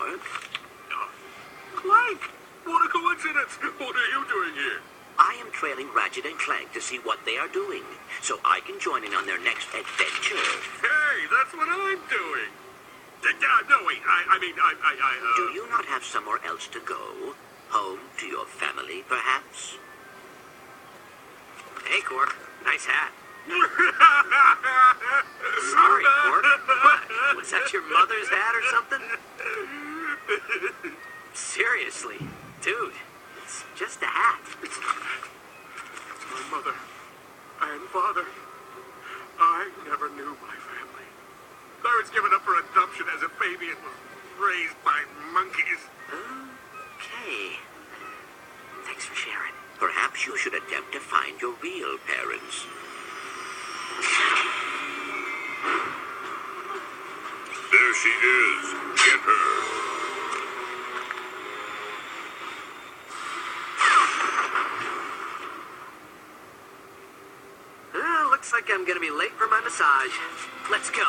work? Clank! What a coincidence! What are you doing here? I am trailing Ratchet and Clank to see what they are doing, so I can join in on their next adventure. Hey, that's what I'm doing. No, wait, Do you not have somewhere else to go? Home to your family, perhaps? Hey, Quark. Nice hat. Sorry, Quark. What? Was that your mother's hat or something? Seriously. Dude, it's just a hat. It's my mother and father. I never knew my family. I was given up for adoption as a baby and was raised by monkeys. Okay. Thanks for sharing. Perhaps you should attempt to find your real parents. There she is. Get her. Looks like I'm gonna be late for my massage. Let's go.